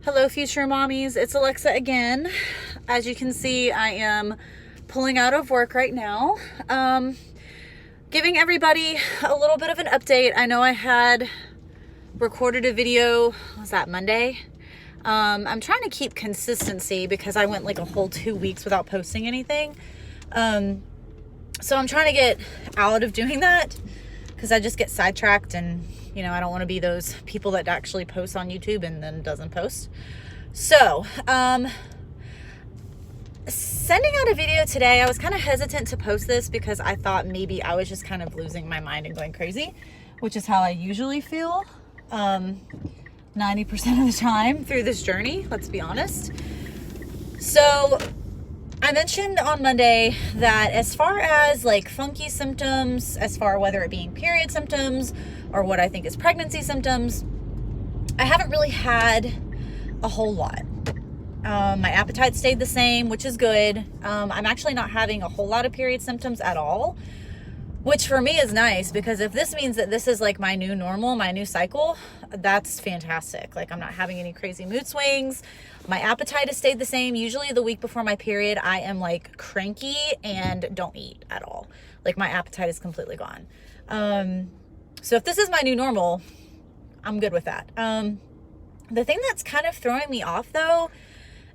Hello, future mommies. It's Alexa again. As you can see, I am pulling out of work right now. Giving everybody a little bit of an update. I know I had recorded a video, was that Monday? I'm trying to keep consistency because I went like a whole 2 weeks without posting anything. So I'm trying to get out of doing that because I just get sidetracked and I don't want to be those people that actually post on YouTube and then doesn't post. So, sending out a video today, I was kind of hesitant to post this because I thought maybe I was just kind of losing my mind and going crazy, which is how I usually feel 90% of the time through this journey, let's be honest. So I mentioned on Monday that as far as like funky symptoms, as far whether it being period symptoms or what I think is pregnancy symptoms, I haven't really had a whole lot. My appetite stayed the same, which is good. I'm actually not having a whole lot of period symptoms at all, which for me is nice because if this means that this is like my new normal, my new cycle, that's fantastic. Like I'm not having any crazy mood swings. My appetite has stayed the same. Usually the week before my period, I am like cranky and don't eat at all. Like my appetite is completely gone. So if this is my new normal, I'm good with that. The thing that's kind of throwing me off though,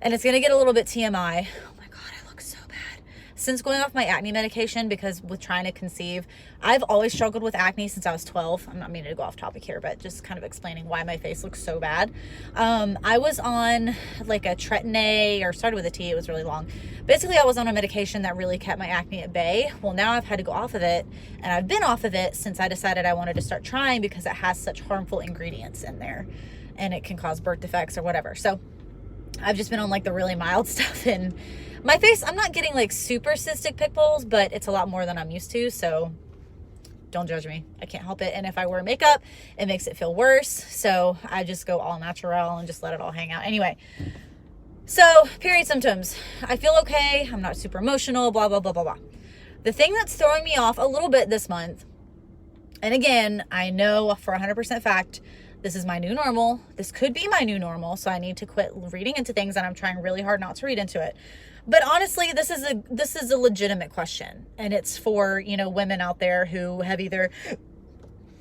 and it's going to get a little bit TMI. Oh my God, I look so bad. Since going off my acne medication, because with trying to conceive, I've always struggled with acne since I was 12. I'm not meaning to go off topic here, but just kind of explaining why my face looks so bad. I was on like a Tretinoin, or started with a T, it was really long. Basically, I was on a medication that really kept my acne at bay. Well, now I've had to go off of it, and I've been off of it since I decided I wanted to start trying because it has such harmful ingredients in there, and it can cause birth defects or whatever. So I've just been on like the really mild stuff, and my face, I'm not getting like super cystic pimples, but it's a lot more than I'm used to. So don't judge me. I can't help it. And if I wear makeup, it makes it feel worse. So I just go all natural and just let it all hang out. Anyway, so period symptoms. I feel okay. I'm not super emotional, blah, blah, blah, blah, blah. The thing that's throwing me off a little bit this month, and again, I know for 100% fact, this is my new normal. This could be my new normal. So I need to quit reading into things, and I'm trying really hard not to read into it. But honestly, this is a legitimate question. And it's for, women out there who have either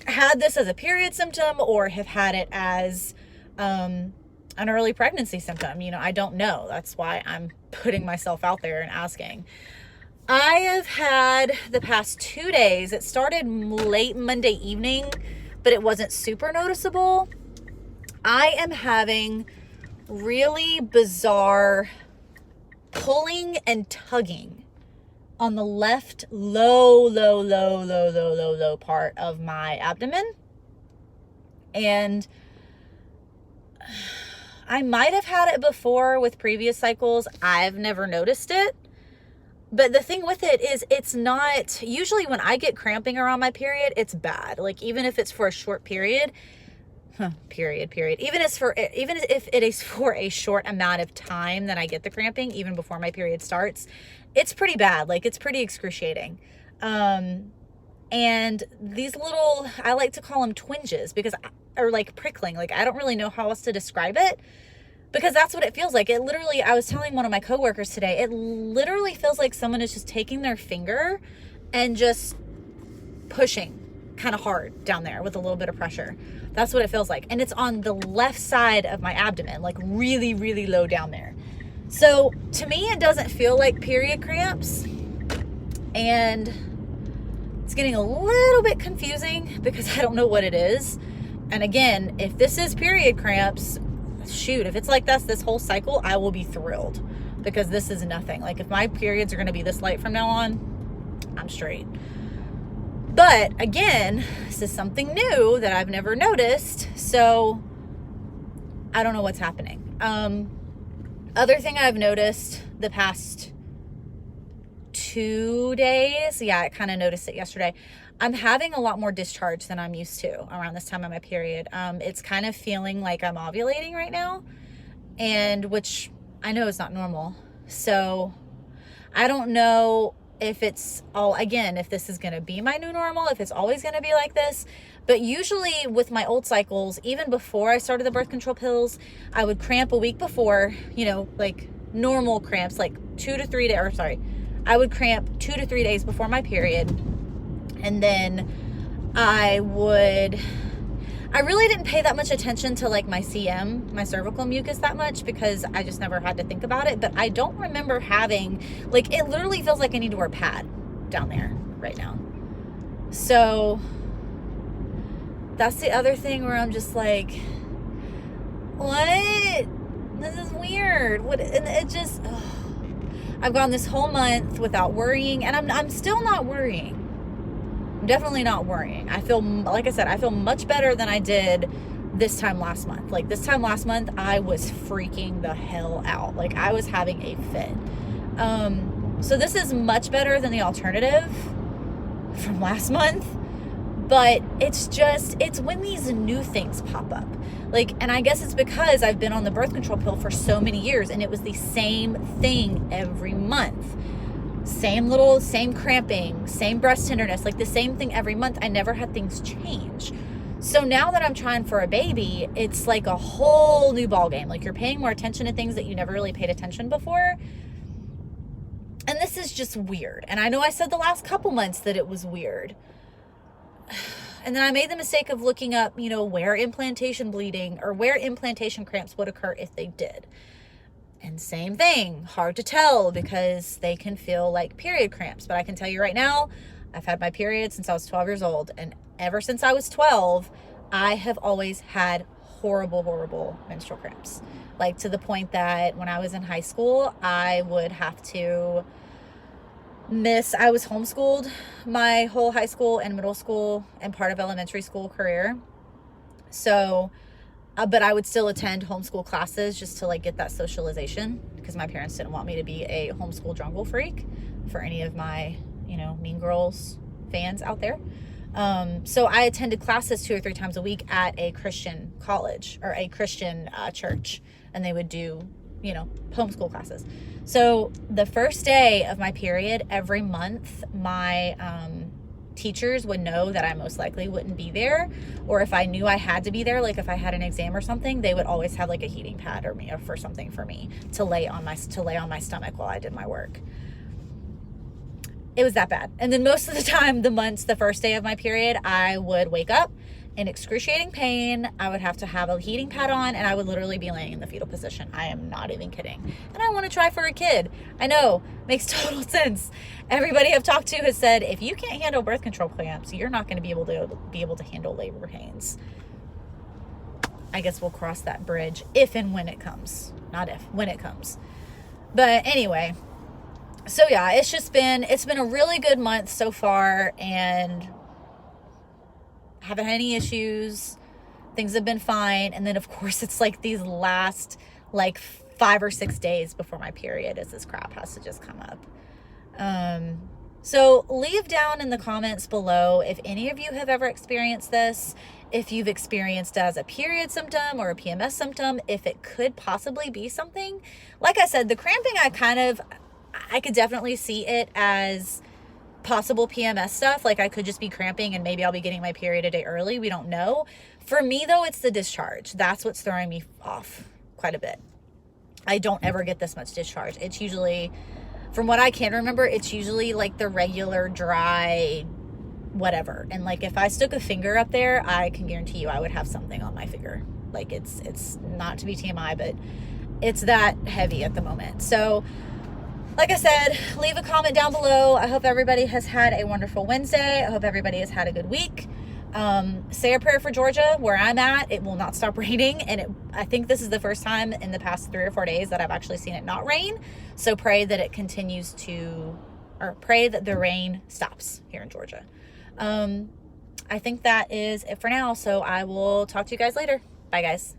had this as a period symptom or have had it as an early pregnancy symptom. I don't know. That's why I'm putting myself out there and asking. I have had the past 2 days, it started late Monday evening, but it wasn't super noticeable. I am having really bizarre pulling and tugging on the left low part of my abdomen. And I might have had it before with previous cycles. I've never noticed it. But the thing with it is it's not, usually when I get cramping around my period, it's bad. Like even if it's for a short period, period. Even if it is for a short amount of time that I get the cramping, even before my period starts, it's pretty bad. Like it's pretty excruciating. And these little, I like to call them twinges or like prickling. Like I don't really know how else to describe it. Because that's what it feels like. It literally, I was telling one of my coworkers today, it literally feels like someone is just taking their finger and just pushing kind of hard down there with a little bit of pressure. That's what it feels like. And it's on the left side of my abdomen, like really, really low down there. So to me, it doesn't feel like period cramps. And it's getting a little bit confusing because I don't know what it is. And again, if this is period cramps, shoot, if it's like this whole cycle, I will be thrilled because this is nothing. Like if my periods are going to be this light from now on, I'm straight. But again, this is something new that I've never noticed. So I don't know what's happening. Other thing I've noticed the past 2 days. Yeah, I kind of noticed it yesterday. I'm having a lot more discharge than I'm used to around this time of my period. It's kind of feeling like I'm ovulating right now, and which I know is not normal. So I don't know if it's all, again, if this is going to be my new normal, if it's always going to be like this. But usually with my old cycles, even before I started the birth control pills, I would cramp a week before, you know, like normal cramps, like 2 to 3 days, or sorry, I would cramp 2 to 3 days before my period. And then I really didn't pay that much attention to like my CM, my cervical mucus, that much, because I just never had to think about it. But I don't remember having, like, it literally feels like I need to wear a pad down there right now. So that's the other thing where I'm just like, what? This is weird. What? And it just, I've gone this whole month without worrying, and I'm still not worrying. I'm definitely not worrying. I feel, like I said, I feel much better than I did this time last month. Like this time last month, I was freaking the hell out. Like I was having a fit. So this is much better than the alternative from last month. But it's when these new things pop up. Like, and I guess it's because I've been on the birth control pill for so many years, and it was the same thing every month. Same cramping, same breast tenderness, like the same thing every month. I never had things change. So now that I'm trying for a baby, it's like a whole new ballgame. Like you're paying more attention to things that you never really paid attention before. And this is just weird. And I know I said the last couple months that it was weird. And then I made the mistake of looking up, you know, where implantation bleeding or where implantation cramps would occur if they did. And same thing, hard to tell because they can feel like period cramps. But I can tell you right now, I've had my period since I was 12 years old. And ever since I was 12, I have always had horrible, horrible menstrual cramps. Like to the point that when I was in high school, I would have to I was homeschooled my whole high school and middle school and part of elementary school career. So, but I would still attend homeschool classes just to like get that socialization because my parents didn't want me to be a homeschool jungle freak for any of my, you know, Mean Girls fans out there. So I attended classes 2 or 3 times a week at a Christian college or a Christian church, and they would do, you know, homeschool classes. So the first day of my period every month, my teachers would know that I most likely wouldn't be there, or if I knew I had to be there, like if I had an exam or something, they would always have like a heating pad or for something for me to lay on my stomach while I did my work. It was that bad. And then most of the time, the first day of my period, I would wake up in excruciating pain. I would have to have a heating pad on, and I would literally be laying in the fetal position. I am not even kidding. And I want to try for a kid. I know, makes total sense. Everybody I've talked to has said, if you can't handle birth control cramps, you're not going to be able to handle labor pains. I guess we'll cross that bridge if and when it comes. Not if, when it comes. But anyway, so yeah, it's been a really good month so far, and haven't had any issues. Things have been fine. And then of course it's like these last like 5 or 6 days before my period as this crap has to just come up. So leave down in the comments below if any of you have ever experienced this, if you've experienced it as a period symptom or a PMS symptom, if it could possibly be something. Like I said, the cramping, I could definitely see it as possible PMS stuff. Like I could just be cramping and maybe I'll be getting my period a day early. We don't know. For me though, it's the discharge. That's what's throwing me off quite a bit. I don't ever get this much discharge. It's usually, from what I can remember, it's usually like the regular dry whatever. And like if I stuck a finger up there, I can guarantee you I would have something on my finger. Like it's not to be TMI, but it's that heavy at the moment. So like I said, leave a comment down below. I hope everybody has had a wonderful Wednesday. I hope everybody has had a good week. Say a prayer for Georgia. Where I'm at, it will not stop raining. And I think this is the first time in the past 3 or 4 days that I've actually seen it not rain. So pray that it continues pray that the rain stops here in Georgia. I think that is it for now. So I will talk to you guys later. Bye, guys.